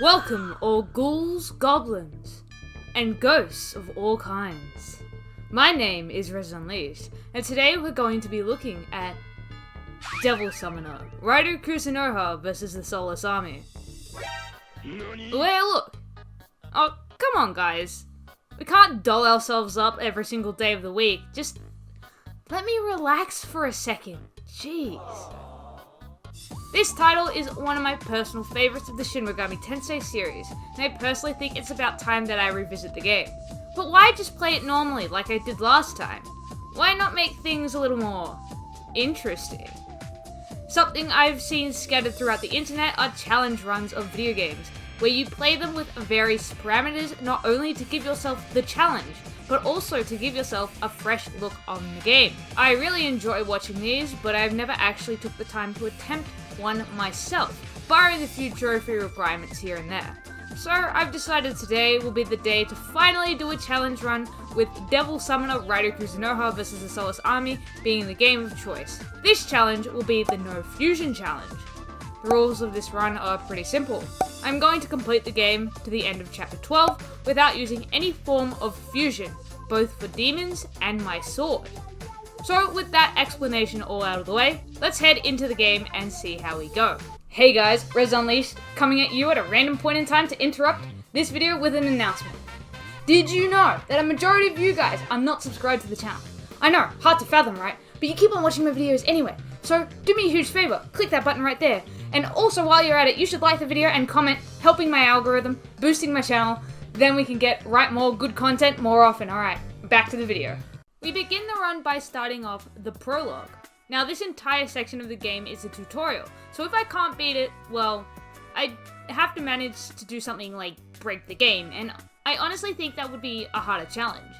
Welcome, all ghouls, goblins, and ghosts of all kinds. My name is Res Unleashed, and today we're going to be looking at Devil Summoner, Raidou Kuzunoha versus the Soulless army. Wait, look! Oh, come on guys. We can't doll ourselves up every single day of the week. Just let me relax for a second. Jeez. This title is one of my personal favorites of the Shin Megami Tensei series, and I personally think it's about time that I revisit the game. But why just play it normally like I did last time? Why not make things a little more interesting? Something I've seen scattered throughout the internet are challenge runs of video games, where you play them with various parameters not only to give yourself the challenge, but also to give yourself a fresh look on the game. I really enjoy watching these, but I've never actually took the time to attempt one myself, barring a few trophy requirements here and there. So I've decided today will be the day to finally do a challenge run with Devil Summoner Raidou Kuzunoha vs the Soulless army being the game of choice. This challenge will be the No Fusion Challenge. The rules of this run are pretty simple. I'm going to complete the game to the end of chapter 12 without using any form of fusion, both for demons and my sword. So with that explanation all out of the way, let's head into the game and see how we go. Hey guys, Res Unleashed, coming at you at a random point in time to interrupt this video with an announcement. Did you know that a majority of you guys are not subscribed to the channel? I know, hard to fathom, right? But you keep on watching my videos anyway. So do me a huge favor, click that button right there. And also while you're at it, you should like the video and comment, helping my algorithm, boosting my channel. Then we can get more good content more often. Alright, back to the video. We begin the run by starting off the prologue. Now this entire section of the game is a tutorial, so if I can't beat it, well, I have to manage to do something like break the game, and I honestly think that would be a harder challenge.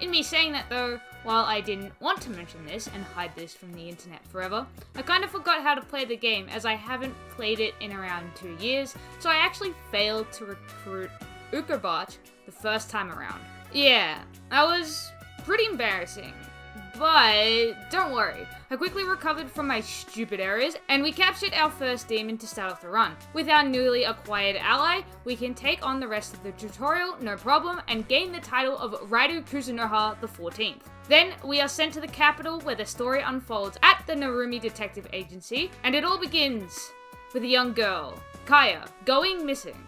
In me saying that though, while I didn't want to mention this and hide this from the internet forever, I kind of forgot how to play the game as I haven't played it in around 2 years, so I actually failed to recruit Ukobach the first time around. Yeah, that was pretty embarrassing, but don't worry, I quickly recovered from my stupid errors and we captured our first demon to start off the run. With our newly acquired ally, we can take on the rest of the tutorial no problem and gain the title of Raidou Kuzunoha the 14th. Then we are sent to the capital where the story unfolds at the Narumi Detective Agency, and it all begins with a young girl, Kaya, going missing.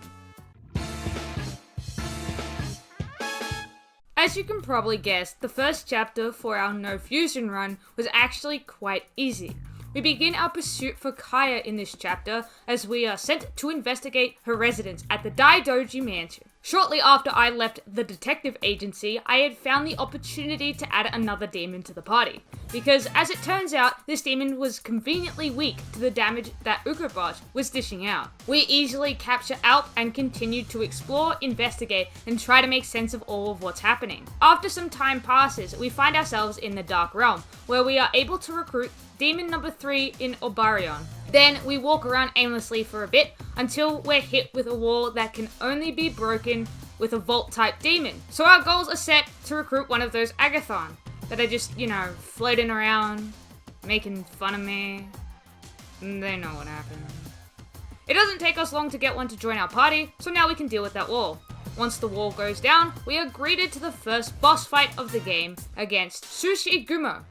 As you can probably guess, the first chapter for our No Fusion run was actually quite easy. We begin our pursuit for Kaya in this chapter as we are sent to investigate her residence at the Daidoji mansion. Shortly after I left the detective agency, I had found the opportunity to add another demon to the party, because as it turns out, this demon was conveniently weak to the damage that Ukobach was dishing out. We easily capture Alp and continue to explore, investigate, and try to make sense of all of what's happening. After some time passes, we find ourselves in the Dark Realm, where we are able to recruit demon number 3 in Obarion. Then we walk around aimlessly for a bit until we're hit with a wall that can only be broken with a vault type demon. So our goals are set to recruit one of those Agathon that are just, floating around, making fun of me. They know what happened. It doesn't take us long to get one to join our party, so now we can deal with that wall. Once the wall goes down, we are greeted to the first boss fight of the game against Sushi Gumo.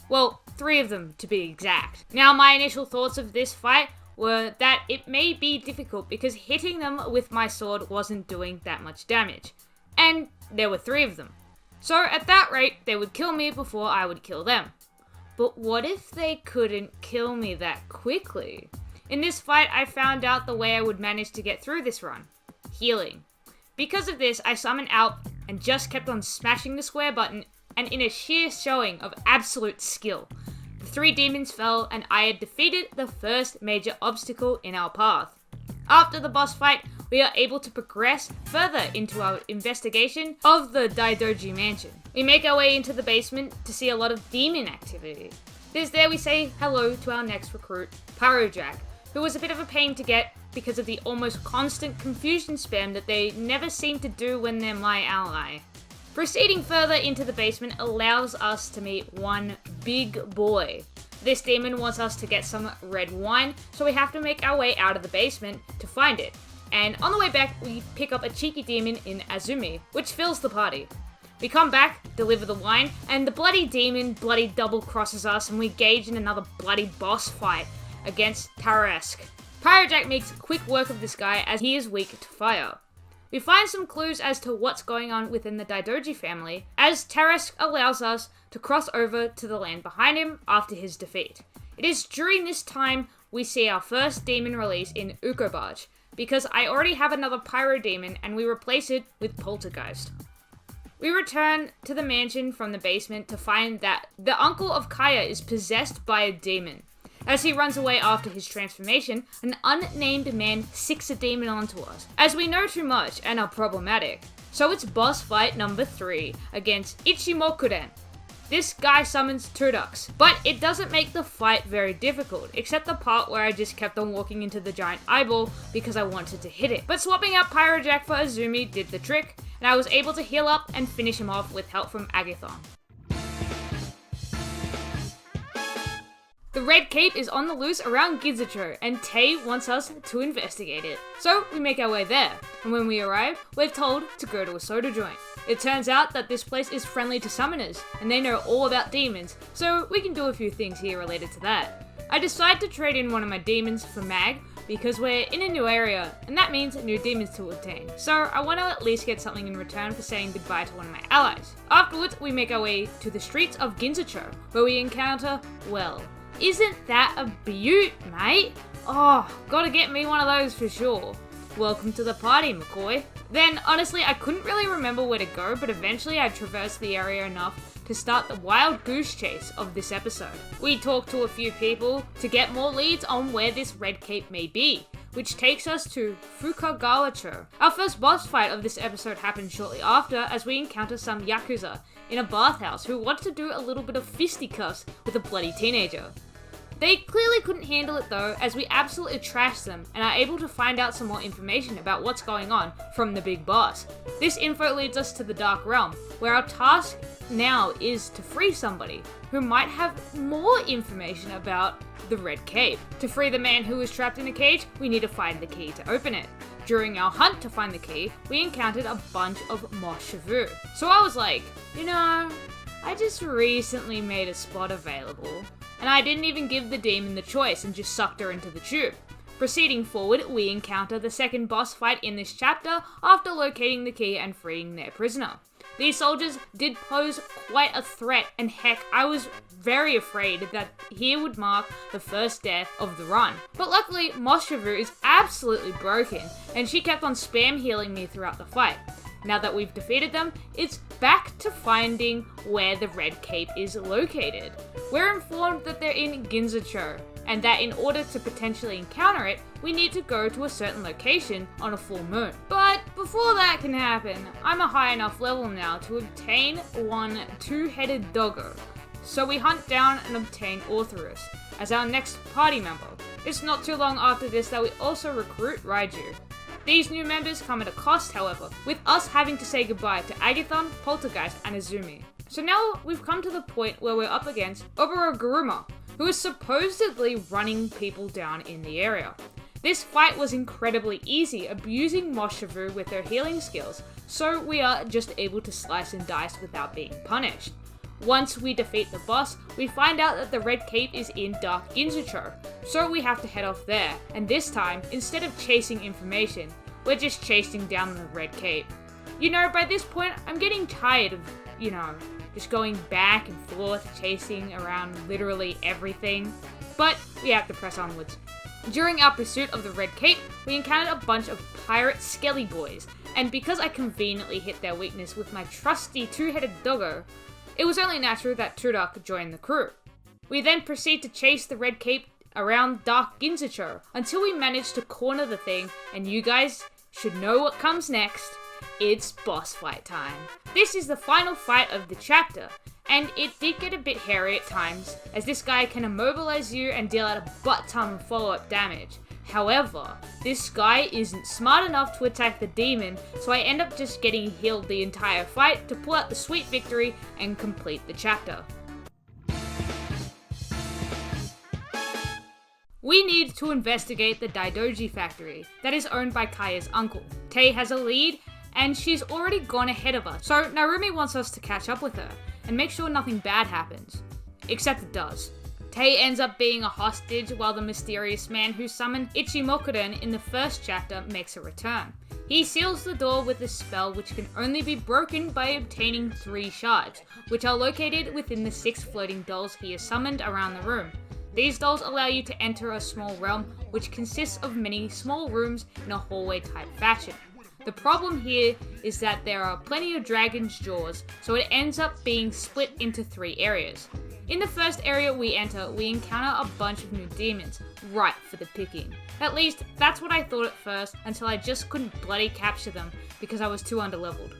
Well, 3 of them to be exact. Now my initial thoughts of this fight were that it may be difficult because hitting them with my sword wasn't doing that much damage. And there were 3 of them. So at that rate, they would kill me before I would kill them. But what if they couldn't kill me that quickly? In this fight, I found out the way I would manage to get through this run. Healing. Because of this, I summoned Alp and just kept on smashing the square button, and in a sheer showing of absolute skill, the 3 demons fell and I had defeated the first major obstacle in our path. After the boss fight, we are able to progress further into our investigation of the Daidoji mansion. We make our way into the basement to see a lot of demon activity. It is there we say hello to our next recruit, Pyrojack, who was a bit of a pain to get because of the almost constant confusion spam that they never seem to do when they're my ally. Proceeding further into the basement allows us to meet one big boy. This demon wants us to get some red wine, so we have to make our way out of the basement to find it. and on the way back we pick up a cheeky demon in Azumi, which fills the party. We come back, deliver the wine, and the bloody demon bloody double crosses us and we engage in another bloody boss fight against Tarask. Pyrojack makes quick work of this guy as he is weak to fire. We find some clues as to what's going on within the Daidoji family, as Tarask allows us to cross over to the land behind him after his defeat. It is during this time we see our first demon release in Ukobaj, because I already have another Pyro Demon and we replace it with Poltergeist. We return to the mansion from the basement to find that the uncle of Kaya is possessed by a demon. As he runs away after his transformation, an unnamed man sicks a demon onto us, as we know too much and are problematic. So it's boss fight number 3 against Ichimokuren. This guy summons Turducks, but it doesn't make the fight very difficult, except the part where I just kept on walking into the giant eyeball because I wanted to hit it. But swapping out Pyrojack for Azumi did the trick, and I was able to heal up and finish him off with help from Agathon. The Red Cape is on the loose around Ginzucho, and Tay wants us to investigate it. So we make our way there, and when we arrive, we're told to go to a soda joint. It turns out that this place is friendly to summoners, and they know all about demons, so we can do a few things here related to that. I decide to trade in one of my demons for Mag, because we're in a new area, and that means new demons to obtain. So I want to at least get something in return for saying goodbye to one of my allies. Afterwards, we make our way to the streets of Ginzucho, where we encounter, well, isn't that a beaut, mate? Oh, gotta get me one of those for sure. Welcome to the party, McCoy. Then, honestly, I couldn't really remember where to go, but eventually I traversed the area enough to start the wild goose chase of this episode. We talked to a few people to get more leads on where this Red Cape may be, which takes us to Fukagawa-cho. Our first boss fight of this episode happens shortly after, as we encounter some Yakuza in a bathhouse who want to do a little bit of fisticuffs with a bloody teenager. They clearly couldn't handle it though, as we absolutely trashed them and are able to find out some more information about what's going on from the big boss. This info leads us to the Dark Realm, where our task now is to free somebody who might have more information about the Red Cape. To free the man who is trapped in a cage, we need to find the key to open it. During our hunt to find the key, we encountered a bunch of mosh shavu. So I was like, I just recently made a spot available, and I didn't even give the demon the choice and just sucked her into the tube. Proceeding forward, we encounter the second boss fight in this chapter after locating the key and freeing their prisoner. These soldiers did pose quite a threat, and heck, I was very afraid that here would mark the first death of the run. But luckily, Moshavu is absolutely broken, and she kept on spam healing me throughout the fight. Now that we've defeated them, it's back to finding where the Red Cape is located. We're informed that they're in Ginzucho, and that in order to potentially encounter it, we need to go to a certain location on a full moon. But before that can happen, I'm a high enough level now to obtain one two-headed doggo. So we hunt down and obtain Orthrus as our next party member. It's not too long after this that we also recruit Raidou. These new members come at a cost, however, with us having to say goodbye to Agathon, Poltergeist, and Azumi. So now we've come to the point where we're up against Oboroguruma, who is supposedly running people down in the area. This fight was incredibly easy, abusing Moshavu with her healing skills, so we are just able to slice and dice without being punished. Once we defeat the boss, we find out that the Red Cape is in Dark Ginzucho, so we have to head off there, and this time, instead of chasing information, we're just chasing down the Red Cape. By this point, I'm getting tired of, just going back and forth, chasing around literally everything, but we have to press onwards. During our pursuit of the Red Cape, we encountered a bunch of pirate skelly boys, and because I conveniently hit their weakness with my trusty two-headed doggo, it was only natural that Turduck joined the crew. We then proceed to chase the Red Cape around Dark Ginzucho until we manage to corner the thing, and you guys should know what comes next. It's boss fight time. This is the final fight of the chapter, and it did get a bit hairy at times, as this guy can immobilize you and deal out a butt ton of follow-up damage. However, this guy isn't smart enough to attack the demon, so I end up just getting healed the entire fight to pull out the sweet victory and complete the chapter. We need to investigate the Daidoji factory that is owned by Kaya's uncle. Tei has a lead, and she's already gone ahead of us, so Narumi wants us to catch up with her and make sure nothing bad happens. Except it does. Tei ends up being a hostage while the mysterious man who summoned Ichimokuren in the first chapter makes a return. He seals the door with a spell which can only be broken by obtaining 3 shards, which are located within the 6 floating dolls he has summoned around the room. These dolls allow you to enter a small realm which consists of many small rooms in a hallway type fashion. The problem here is that there are plenty of dragon's jaws, so it ends up being split into 3 areas. In the first area we enter, we encounter a bunch of new demons, ripe for the picking. At least, that's what I thought at first, until I just couldn't bloody capture them because I was too underleveled.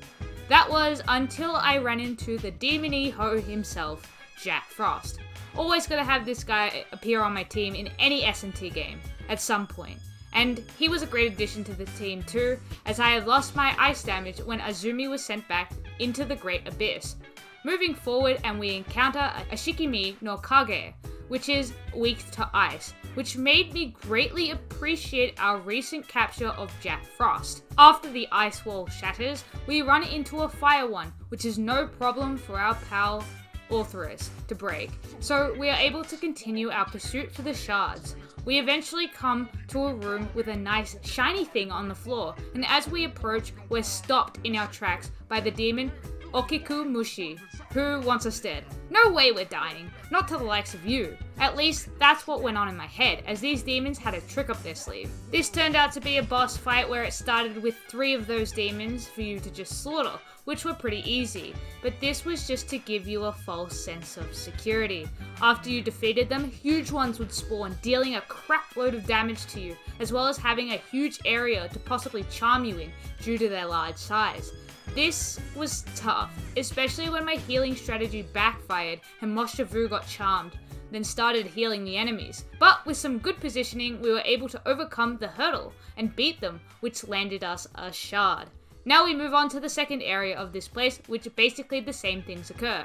That was until I ran into the demon-ho himself, Jack Frost. Always gotta have this guy appear on my team in any S&T game, at some point. And he was a great addition to the team too, as I had lost my ice damage when Azumi was sent back into the Great Abyss. Moving forward, and we encounter a Shikimi no Kage, which is weak to ice, which made me greatly appreciate our recent capture of Jack Frost. After the ice wall shatters, we run into a fire one, which is no problem for our pal Orthoris to break, so we are able to continue our pursuit for the shards. We eventually come to a room with a nice shiny thing on the floor, and as we approach, we're stopped in our tracks by the demon Okiku Mushi, who wants us dead. No way we're dying, not to the likes of you. At least, that's what went on in my head, as these demons had a trick up their sleeve. This turned out to be a boss fight where it started with 3 of those demons for you to just slaughter, which were pretty easy, but this was just to give you a false sense of security. After you defeated them, huge ones would spawn, dealing a crap load of damage to you, as well as having a huge area to possibly charm you in due to their large size. This was tough, especially when my healing strategy backfired and Moshavu got charmed, then started healing the enemies. But with some good positioning, we were able to overcome the hurdle and beat them, which landed us a shard. Now we move on to the second area of this place, which basically the same things occur.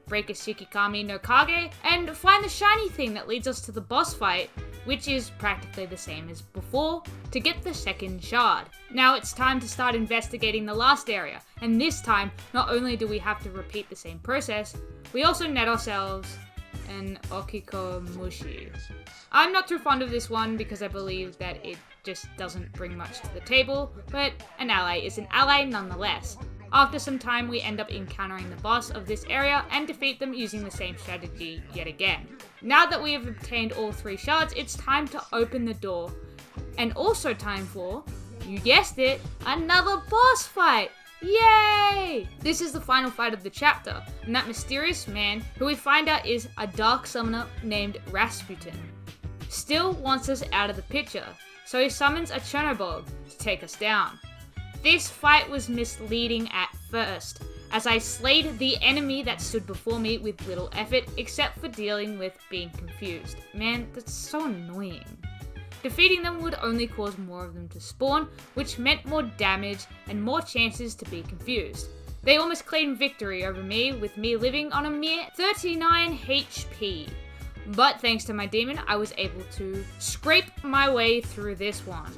Break a Shikigami no Kage, and find the shiny thing that leads us to the boss fight, which is practically the same as before, to get the second shard. Now it's time to start investigating the last area, and this time, not only do we have to repeat the same process, we also net ourselves an Okiko Mushi. I'm not too fond of this one because I believe that it just doesn't bring much to the table, but an ally is an ally nonetheless. After some time, we end up encountering the boss of this area and defeat them using the same strategy yet again. Now that we have obtained all 3 shards, it's time to open the door. And also time for, you guessed it, another boss fight! Yay! This is the final fight of the chapter, and that mysterious man, who we find out is a dark summoner named Rasputin, still wants us out of the picture, so he summons a Chernobog to take us down. This fight was misleading at first, as I slayed the enemy that stood before me with little effort, except for dealing with being confused. Man, that's so annoying. Defeating them would only cause more of them to spawn, which meant more damage and more chances to be confused. They almost claimed victory over me, with me living on a mere 39 HP. But thanks to my demon, I was able to scrape my way through this one.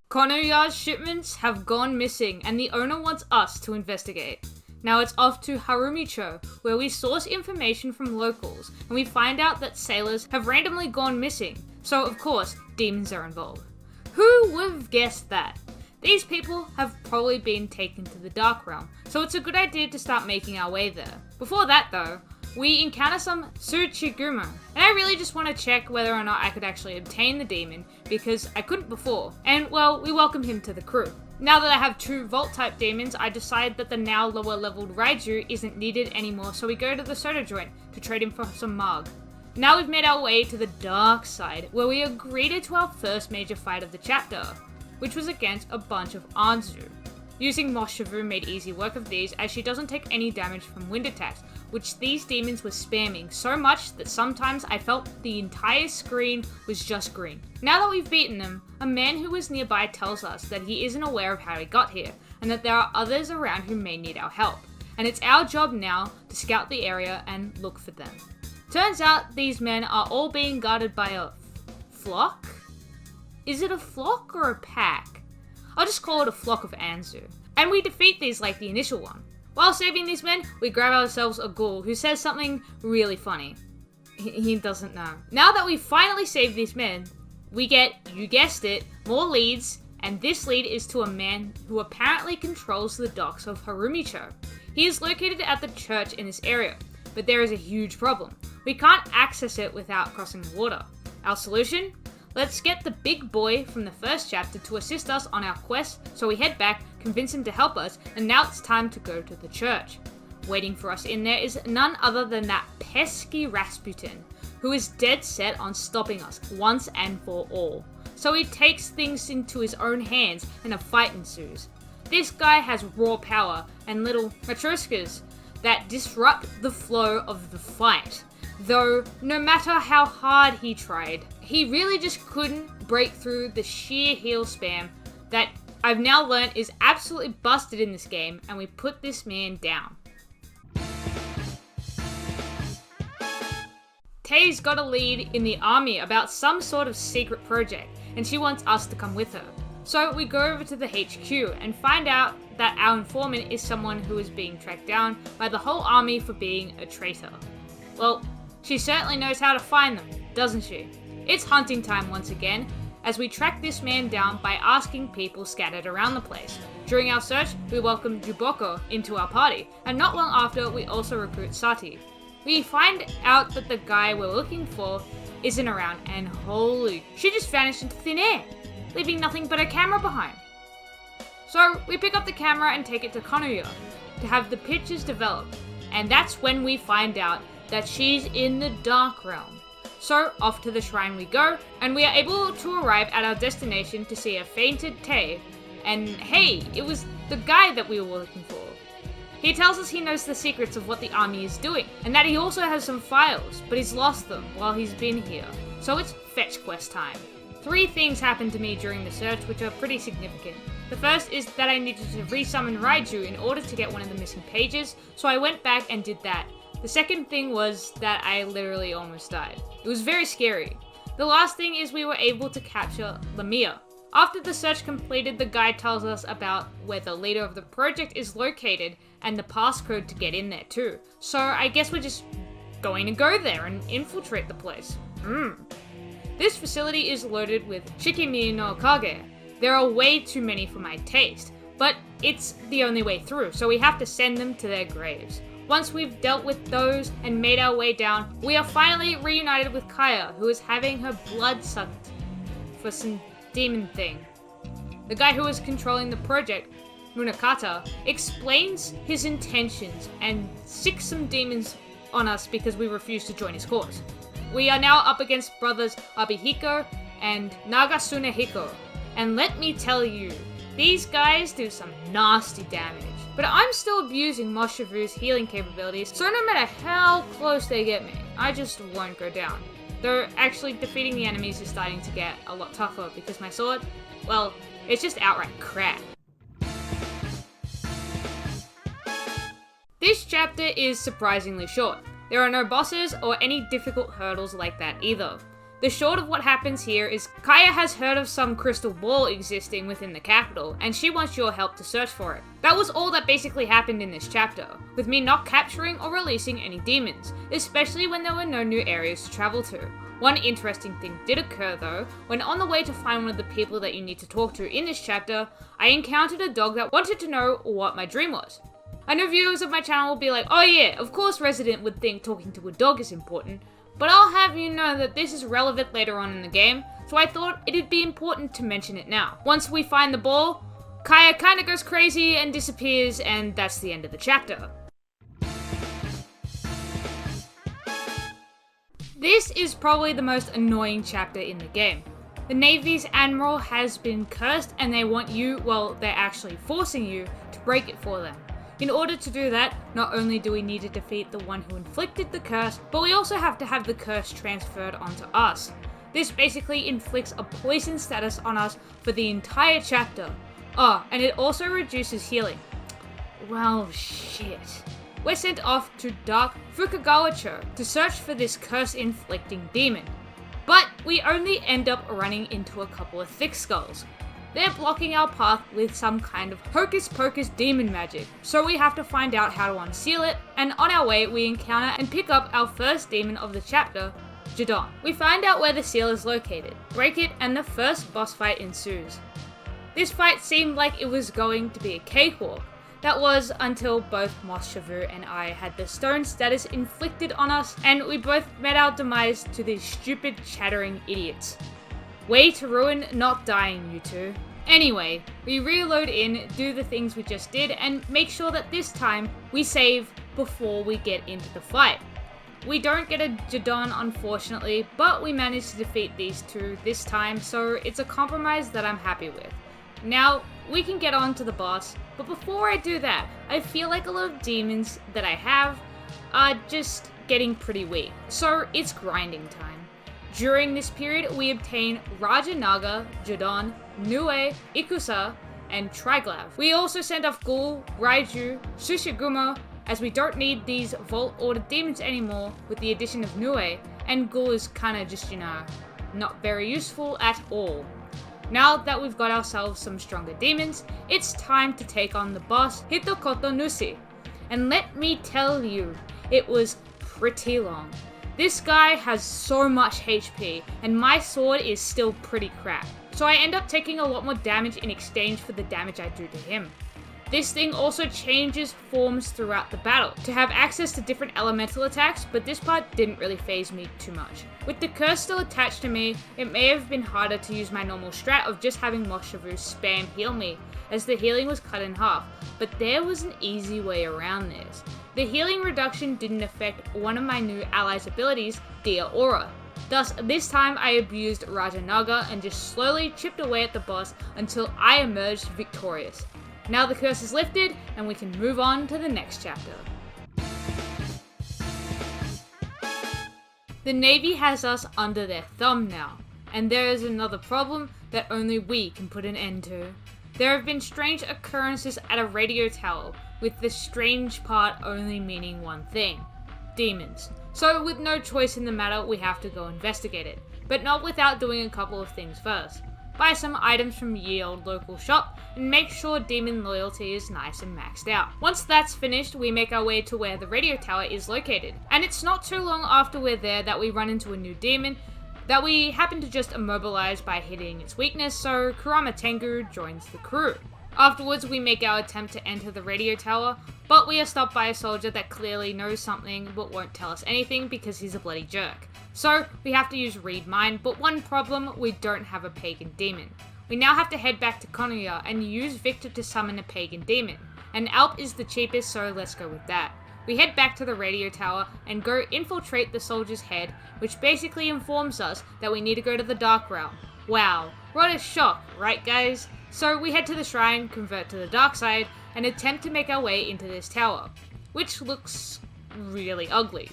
Konoya's shipments have gone missing, and the owner wants us to investigate. Now it's off to Harumicho, where we source information from locals, and we find out that sailors have randomly gone missing, so of course, demons are involved. Who would have guessed that? These people have probably been taken to the Dark Realm, so it's a good idea to start making our way there. Before that though, we encounter some Tsuchigumo, and I really just want to check whether or not I could actually obtain the demon, because I couldn't before, and well, we welcome him to the crew. Now that I have 2 Vault-type demons, I decide that the now lower-leveled Raidou isn't needed anymore, so we go to the soda joint to trade him for some mug. Now we've made our way to the dark side, where we are greeted to our first major fight of the chapter, which was against a bunch of Anzu. Using Moshavu made easy work of these, as she doesn't take any damage from wind attacks, which these demons were spamming so much that sometimes I felt the entire screen was just green. Now that we've beaten them, a man who was nearby tells us that he isn't aware of how he got here, and that there are others around who may need our help, and it's our job now to scout the area and look for them. Turns out these men are all being guarded by a flock? Is it a flock or a pack? I'll just call it a flock of Anzu. And we defeat these like the initial one. While saving these men, we grab ourselves a ghoul who says something really funny. He doesn't know. Now that we've finally saved these men, we get, you guessed it, more leads, and this lead is to a man who apparently controls the docks of Harumicho. He is located at the church in this area, but there is a huge problem. We can't access it without crossing the water. Our solution? Let's get the big boy from the first chapter to assist us on our quest, so we head back, convince him to help us, and now it's time to go to the church. Waiting for us in there is none other than that pesky Rasputin, who is dead set on stopping us once and for all. So he takes things into his own hands and a fight ensues. This guy has raw power and little matryoshkas that disrupt the flow of the fight. Though, no matter how hard he tried, he really just couldn't break through the sheer heal spam that I've now learned is absolutely busted in this game, and we put this man down. Tay's got a lead in the army about some sort of secret project, and she wants us to come with her. So we go over to the HQ and find out that our informant is someone who is being tracked down by the whole army for being a traitor. Well, she certainly knows how to find them, doesn't she? It's hunting time once again, as we track this man down by asking people scattered around the place. During our search, we welcome Juboko into our party, and not long after, we also recruit Sati. We find out that the guy we're looking for isn't around, and holy, she just vanished into thin air, leaving nothing but a camera behind. So we pick up the camera and take it to Kanuya to have the pictures developed, and that's when we find out that she's in the Dark Realm. So off to the shrine we go, and we are able to arrive at our destination to see a fainted Tay, and hey, it was the guy that we were looking for. He tells us he knows the secrets of what the army is doing, and that he also has some files, but he's lost them while he's been here. So it's fetch quest time. 3 things happened to me during the search which are pretty significant. The first is that I needed to resummon Raidou in order to get one of the missing pages, so I went back and did that. The second thing was that I literally almost died. It was very scary. The last thing is we were able to capture Lamia. After the search completed, the guide tells us about where the leader of the project is located and the passcode to get in there too. So I guess we're just going to go there and infiltrate the place. This facility is loaded with Shikimi no Kage. There are way too many for my taste, but it's the only way through, so we have to send them to their graves. Once we've dealt with those and made our way down, we are finally reunited with Kaya, who is having her blood sucked for some demon thing. The guy who is controlling the project, Munakata, explains his intentions and sicks some demons on us because we refuse to join his cause. We are now up against brothers Abihiko and Nagasunehiko, and let me tell you, these guys do some nasty damage. But I'm still abusing Moshavu's healing capabilities, so no matter how close they get me, I just won't go down. Though actually defeating the enemies is starting to get a lot tougher because my sword, well, it's just outright crap. This chapter is surprisingly short. There are no bosses or any difficult hurdles like that either. The short of what happens here is Kaya has heard of some crystal ball existing within the capital, and she wants your help to search for it. That was all that basically happened in this chapter, with me not capturing or releasing any demons, especially when there were no new areas to travel to. One interesting thing did occur though, when on the way to find one of the people that you need to talk to in this chapter, I encountered a dog that wanted to know what my dream was. I know viewers of my channel will be like, oh yeah, of course Resident would think talking to a dog is important, but I'll have you know that this is relevant later on in the game, so I thought it'd be important to mention it now. Once we find the ball, Kaya kinda goes crazy and disappears, and that's the end of the chapter. This is probably the most annoying chapter in the game. The Navy's admiral has been cursed and they want you, well, they're actually forcing you to break it for them. In order to do that, not only do we need to defeat the one who inflicted the curse, but we also have to have the curse transferred onto us. This basically inflicts a poison status on us for the entire chapter. Oh, and it also reduces healing. Well, shit. we're sent off to Dark Fukagawa-cho to search for this curse-inflicting demon. But we only end up running into a couple of thick skulls. They're blocking our path with some kind of hocus-pocus demon magic, so we have to find out how to unseal it, and on our way we encounter and pick up our first demon of the chapter, Jadon. We find out where the seal is located, break it, and the first boss fight ensues. This fight seemed like it was going to be a cakewalk. That was until both Mos Shavu and I had the stone status inflicted on us, and we both met our demise to these stupid chattering idiots. Way to ruin not dying, you two. Anyway, we reload in, do the things we just did, and make sure that this time we save before we get into the fight. We don't get a Jadon unfortunately, but we managed to defeat these two this time, so it's a compromise that I'm happy with. Now, we can get on to the boss, but before I do that, I feel like a lot of demons that I have are just getting pretty weak, so it's grinding time. During this period, we obtain Rajanaga, Jadon, Nue, Ikusa, and Triglav. We also send off Ghoul, Raiju, Sushigumo, as we don't need these Vault Order demons anymore with the addition of Nue, and Ghoul is kinda just, not very useful at all. Now that we've got ourselves some stronger demons, it's time to take on the boss, Hitokoto Nusi. And let me tell you, it was pretty long. This guy has so much HP, and my sword is still pretty crap. So I end up taking a lot more damage in exchange for the damage I do to him. This thing also changes forms throughout the battle to have access to different elemental attacks, but this part didn't really faze me too much. With the curse still attached to me, it may have been harder to use my normal strat of just having Mos Shavu spam heal me, as the healing was cut in half, but there was an easy way around this. The healing reduction didn't affect one of my new allies' abilities, Dia Aura. Thus, this time I abused Rajanaga and just slowly chipped away at the boss until I emerged victorious. Now the curse is lifted, and we can move on to the next chapter. The Navy has us under their thumb now, and there is another problem that only we can put an end to. There have been strange occurrences at a radio tower, with the strange part only meaning one thing: demons. So with no choice in the matter, we have to go investigate it, but not without doing a couple of things first. Buy some items from ye old local shop, and make sure demon loyalty is nice and maxed out. Once that's finished, we make our way to where the radio tower is located, and it's not too long after we're there that we run into a new demon that we happen to just immobilize by hitting its weakness, so Kurama Tengu joins the crew. Afterwards, we make our attempt to enter the radio tower, but we are stopped by a soldier that clearly knows something but won't tell us anything because he's a bloody jerk. So we have to use Read Mind, but one problem, we don't have a pagan demon. We now have to head back to Konoha and use Victor to summon a pagan demon. And Alp is the cheapest, so let's go with that. We head back to the radio tower and go infiltrate the soldier's head, which basically informs us that we need to go to the Dark Realm. Wow, what a shock, right guys? So we head to the shrine, convert to the dark side, and attempt to make our way into this tower, which looks really ugly.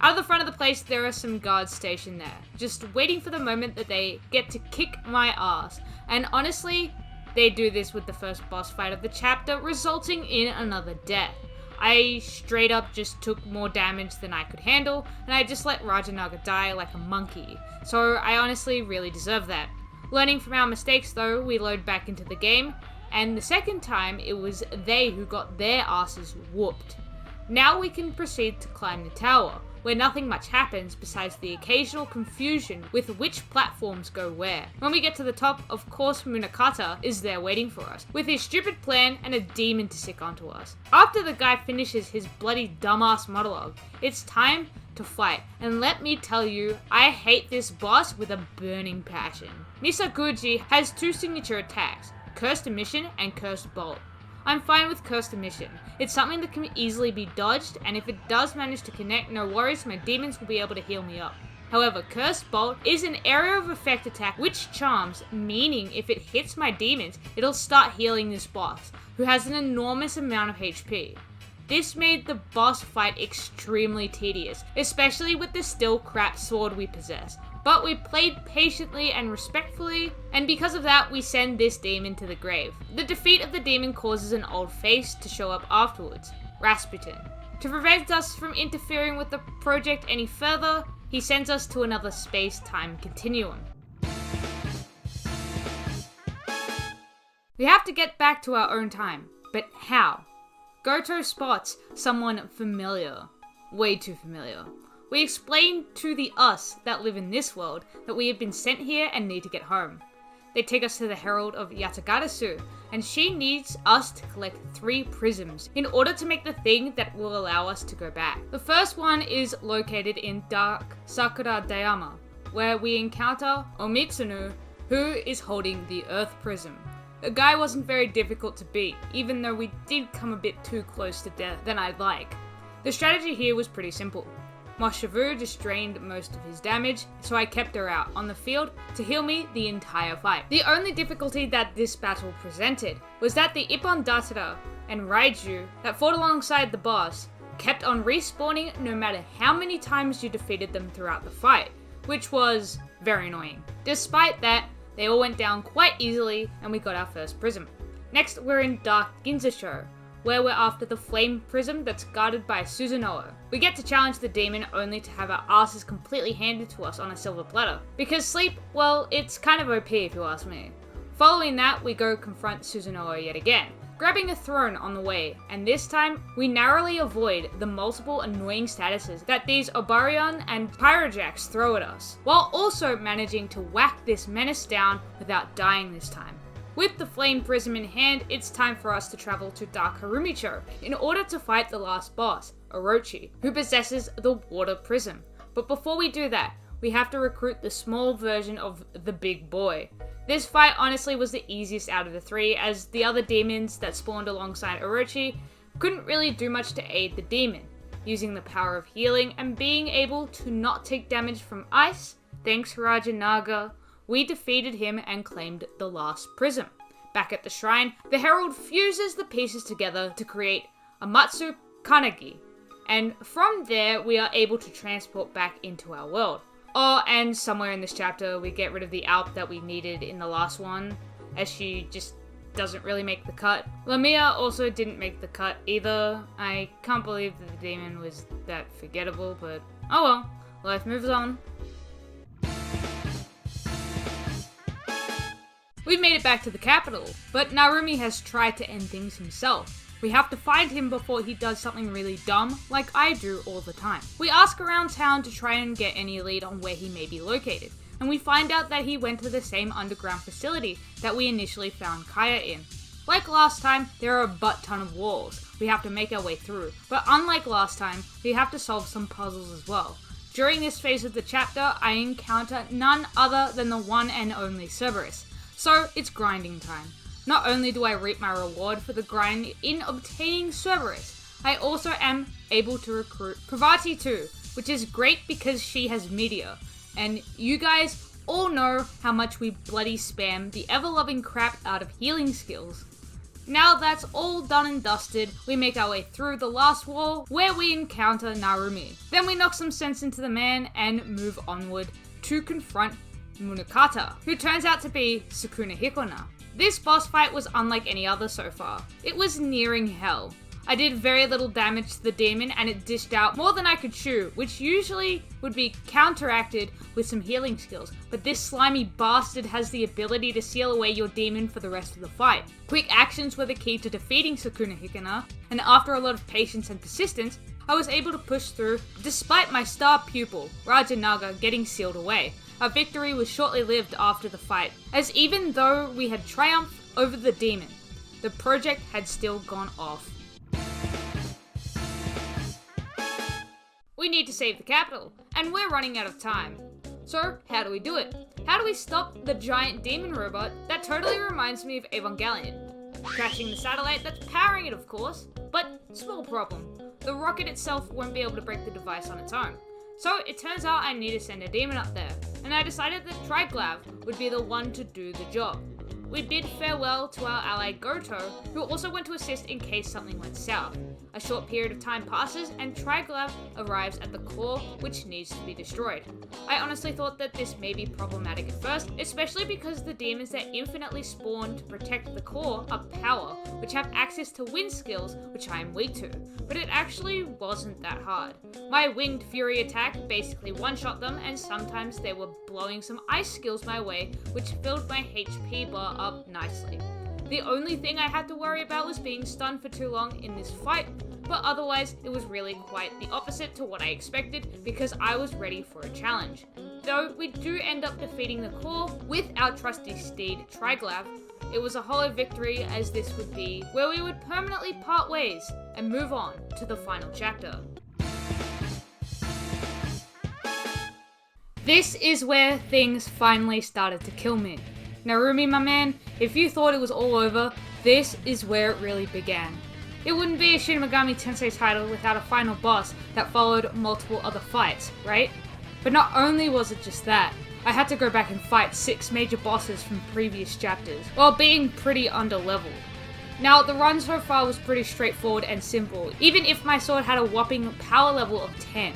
Out of the front of the place, there are some guards stationed there, just waiting for the moment that they get to kick my ass. And honestly, they do this with the first boss fight of the chapter, resulting in another death. I straight up just took more damage than I could handle, and I just let Rajanaga die like a monkey. So I honestly really deserve that. Learning from our mistakes though, we load back into the game, and the second time it was they who got their asses whooped. Now we can proceed to climb the tower, where nothing much happens besides the occasional confusion with which platforms go where. When we get to the top, of course Munakata is there waiting for us, with his stupid plan and a demon to sick onto us. After the guy finishes his bloody dumbass monologue, it's time to fight, and let me tell you, I hate this boss with a burning passion. Misakuji has two signature attacks, Cursed Emission and Cursed Bolt. I'm fine with Cursed Emission. It's something that can easily be dodged, and if it does manage to connect, no worries, my demons will be able to heal me up. However, Cursed Bolt is an area of effect attack which charms, meaning if it hits my demons, it'll start healing this boss, who has an enormous amount of HP. This made the boss fight extremely tedious, especially with the still crap sword we possess. But we played patiently and respectfully, and because of that, we send this demon to the grave. The defeat of the demon causes an old face to show up afterwards, Rasputin. To prevent us from interfering with the project any further, he sends us to another space-time continuum. We have to get back to our own time, but how? Goto spots someone familiar. Way too familiar. We explain to the us that live in this world that we have been sent here and need to get home. They take us to the Herald of Yatagarasu, and she needs us to collect 3 prisms in order to make the thing that will allow us to go back. The first one is located in Dark Sakura Dayama, where we encounter Omitsunu, who is holding the Earth Prism. The guy wasn't very difficult to beat, even though we did come a bit too close to death than I'd like. The strategy here was pretty simple. Moshavu just drained most of his damage, so I kept her out on the field to heal me the entire fight. The only difficulty that this battle presented was that the Ippon Datara and Raidou that fought alongside the boss kept on respawning no matter how many times you defeated them throughout the fight, which was very annoying. Despite that, they all went down quite easily and we got our first prism. Next, we're in Dark Ginzasho, where we're after the flame prism that's guarded by Kuzunoha. We get to challenge the demon only to have our asses completely handed to us on a silver platter. Because sleep, well, it's kind of OP if you ask me. Following that, we go confront Kuzunoha yet again, grabbing a throne on the way, and this time, we narrowly avoid the multiple annoying statuses that these Obarion and Pyrojacks throw at us, while also managing to whack this menace down without dying this time. With the flame prism in hand, it's time for us to travel to Dark Harumicho in order to fight the last boss, Orochi, who possesses the water prism. But before we do that, we have to recruit the small version of the big boy. This fight honestly was the easiest out of the 3, as the other demons that spawned alongside Orochi couldn't really do much to aid the demon, using the power of healing and being able to not take damage from ice. Thanks Raja Naga, we defeated him and claimed the last prism. Back at the shrine, the Herald fuses the pieces together to create a Matsu Kanagi, and from there we are able to transport back into our world. Oh, and somewhere in this chapter we get rid of the Alp that we needed in the last one, as she just doesn't really make the cut. Lamia also didn't make the cut either. I can't believe that the demon was that forgettable, but oh well, life moves on. We've made it back to the capital, but Narumi has tried to end things himself. We have to find him before he does something really dumb, like I do all the time. We ask around town to try and get any lead on where he may be located, and we find out that he went to the same underground facility that we initially found Kaya in. Like last time, there are a butt ton of walls we have to make our way through, but unlike last time, we have to solve some puzzles as well. During this phase of the chapter, I encounter none other than the one and only Cerberus. So it's grinding time. Not only do I reap my reward for the grind in obtaining Cerberus, I also am able to recruit Pravati too, which is great because she has Meteor. And you guys all know how much we bloody spam the ever-loving crap out of healing skills. Now that's all done and dusted, we make our way through the last wall where we encounter Narumi. Then we knock some sense into the man and move onward to confront Munakata, who turns out to be Sukuna Hikona. This boss fight was unlike any other so far. It was nearing hell. I did very little damage to the demon and it dished out more than I could chew, which usually would be counteracted with some healing skills, but this slimy bastard has the ability to seal away your demon for the rest of the fight. Quick actions were the key to defeating Sukuna Hikona, and after a lot of patience and persistence, I was able to push through despite my star pupil, Raja Naga, getting sealed away. Our victory was shortly lived after the fight, as even though we had triumphed over the demon, the project had still gone off. We need to save the capital, and we're running out of time. So, how do we do it? How do we stop the giant demon robot that totally reminds me of Evangelion? Crashing the satellite that's powering it, of course, but small problem. The rocket itself won't be able to break the device on its own. So it turns out I need to send a demon up there, and I decided that Triglav would be the one to do the job. we bid farewell to our ally Goto, who also went to assist in case something went south. A short period of time passes and Triglav arrives at the core, which needs to be destroyed. I honestly thought that this may be problematic at first, especially because the demons that infinitely spawn to protect the core are power, which have access to wind skills, which I am weak to, but it actually wasn't that hard. My winged fury attack basically one-shot them, and sometimes they were blowing some ice skills my way, which filled my HP bar up nicely. The only thing I had to worry about was being stunned for too long in this fight, but otherwise it was really quite the opposite to what I expected because I was ready for a challenge. Though we do end up defeating the core with our trusty steed Triglav, it was a hollow victory, as this would be where we would permanently part ways and move on to the final chapter. This is where things finally started to kill me. Narumi, my man, if you thought it was all over, this is where it really began. It wouldn't be a Shin Megami Tensei title without a final boss that followed multiple other fights, right? But not only was it just that, I had to go back and fight 6 major bosses from previous chapters, while being pretty underleveled. Now, the run so far was pretty straightforward and simple, even if my sword had a whopping power level of 10.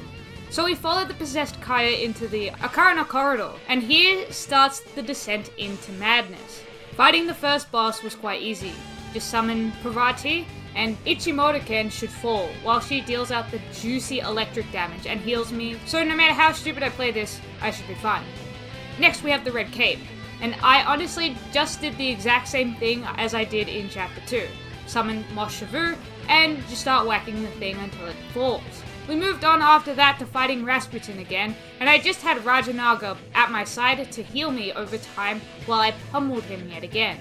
So we followed the possessed Kaya into the Akarana corridor, and here starts the descent into madness. Fighting the first boss was quite easy. Just summon Parvati, and Ichimoto-ken should fall, while she deals out the juicy electric damage and heals me, so no matter how stupid I play this, I should be fine. Next we have the Red Cape, and I honestly just did the exact same thing as I did in Chapter 2. Summon Mosh Shavu, and just start whacking the thing until it falls. We moved on after that to fighting Rasputin again, and I just had Rajanaga at my side to heal me over time while I pummeled him yet again.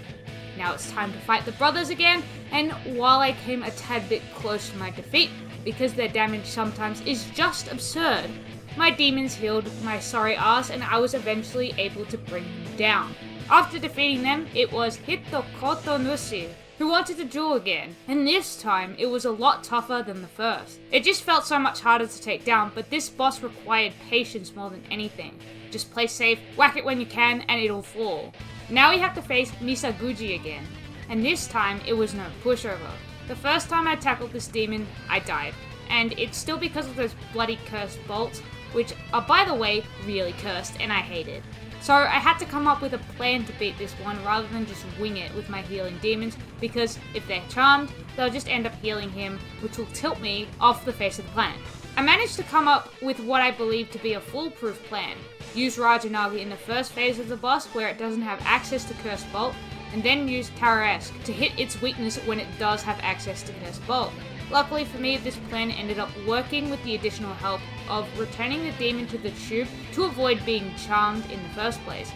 Now it's time to fight the brothers again, and while I came a tad bit close to my defeat, because their damage sometimes is just absurd, my demons healed my sorry ass and I was eventually able to bring them down. After defeating them, it was Hitokoto Nushi who wanted to duel again, and this time it was a lot tougher than the first. It just felt so much harder to take down, but this boss required patience more than anything. Just play safe, whack it when you can, and it'll fall. Now we have to face Misaguchi again, and this time it was no pushover. The first time I tackled this demon, I died, and it's still because of those bloody cursed bolts, which are, by the way, really cursed, and I hate it. So I had to come up with a plan to beat this one rather than just wing it with my healing demons, because if they're charmed, they'll just end up healing him, which will tilt me off the face of the planet. I managed to come up with what I believe to be a foolproof plan. Use Rajanaga in the first phase of the boss where it doesn't have access to Cursed Bolt, and then use Tarrasque to hit its weakness when it does have access to Cursed Bolt. Luckily for me, this plan ended up working with the additional help of returning the demon to the tube to avoid being charmed in the first place.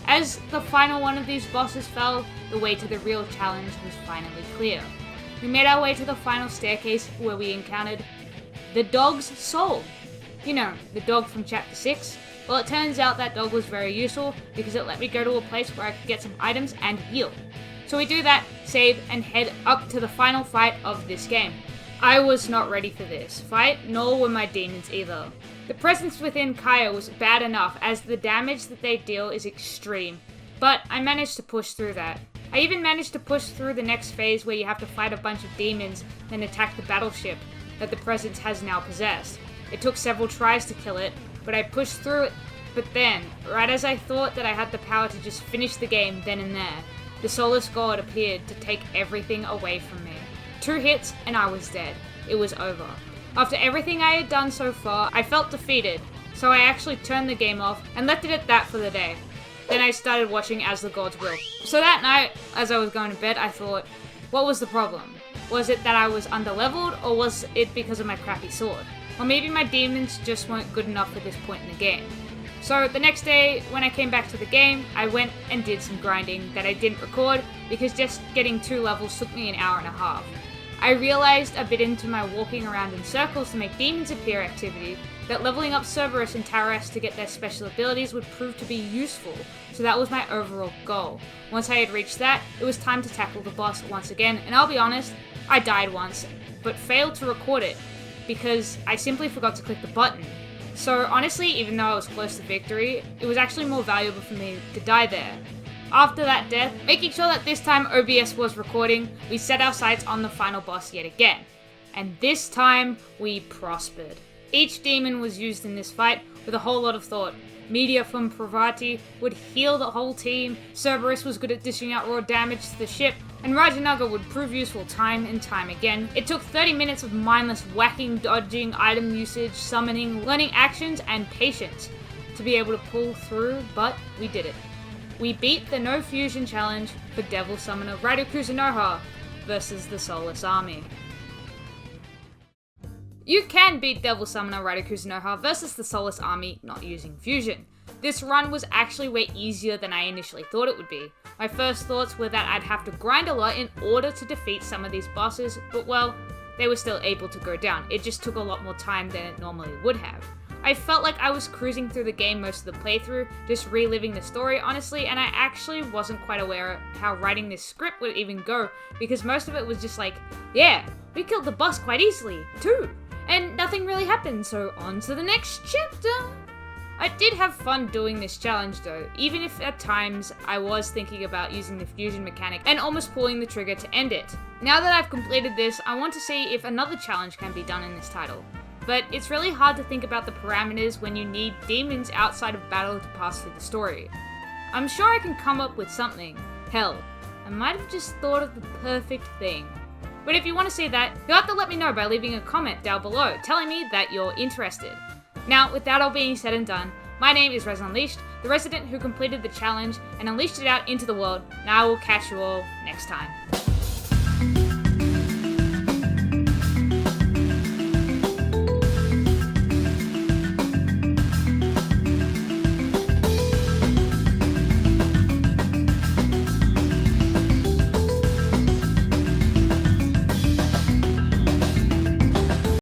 As the final one of these bosses fell, the way to the real challenge was finally clear. We made our way to the final staircase where we encountered the dog's soul. You know, the dog from Chapter 6? Well, it turns out that dog was very useful because it let me go to a place where I could get some items and heal. So we do that, save, and head up to the final fight of this game. I was not ready for this fight, nor were my demons either. The presence within Kaya was bad enough as the damage that they deal is extreme, but I managed to push through that. I even managed to push through the next phase where you have to fight a bunch of demons, then attack the battleship that the presence has now possessed. It took several tries to kill it, but I pushed through it. But then, right as I thought that I had the power to just finish the game then and there, the Soulless God appeared to take everything away from me. 2 hits and I was dead. It was over. After everything I had done so far, I felt defeated, so I actually turned the game off and left it at that for the day. Then I started watching As the Gods Will. So that night, as I was going to bed, I thought, what was the problem? Was it that I was underleveled, or was it because of my crappy sword? Or maybe my demons just weren't good enough at this point in the game. So the next day, when I came back to the game, I went and did some grinding that I didn't record because just getting 2 levels took me an hour and a half. I realized a bit into my walking around in circles to make demons appear activity that leveling up Cerberus and Tarrasque to get their special abilities would prove to be useful, so that was my overall goal. Once I had reached that, it was time to tackle the boss once again, and I'll be honest, I died once, but failed to record it because I simply forgot to click the button. So honestly, even though I was close to victory, it was actually more valuable for me to die there. After that death, making sure that this time OBS was recording, we set our sights on the final boss yet again. And this time, we prospered. Each demon was used in this fight with a whole lot of thought. Media from Pravati would heal the whole team, Cerberus was good at dishing out raw damage to the ship, and Rajanaga would prove useful time and time again. It took 30 minutes of mindless whacking, dodging, item usage, summoning, learning actions, and patience to be able to pull through, but we did it. We beat the No Fusion Challenge for Devil Summoner Raidou Kuzunoha versus the Soulless Army. You can beat Devil Summoner Raidou Kuzunoha versus the Soulless Army not using fusion. This run was actually way easier than I initially thought it would be. My first thoughts were that I'd have to grind a lot in order to defeat some of these bosses, but well, they were still able to go down. It just took a lot more time than it normally would have. I felt like I was cruising through the game most of the playthrough, just reliving the story honestly, and I actually wasn't quite aware of how writing this script would even go, because most of it was just like, yeah, we killed the boss quite easily, too. And nothing really happened, so on to the next chapter! I did have fun doing this challenge though, even if at times I was thinking about using the fusion mechanic and almost pulling the trigger to end it. Now that I've completed this, I want to see if another challenge can be done in this title. But it's really hard to think about the parameters when you need demons outside of battle to pass through the story. I'm sure I can come up with something. Hell, I might have just thought of the perfect thing. But if you want to see that, you'll have to let me know by leaving a comment down below, telling me that you're interested. Now, with that all being said and done, my name is Rez Unleashed, the resident who completed the challenge and unleashed it out into the world, and I will catch you all next time.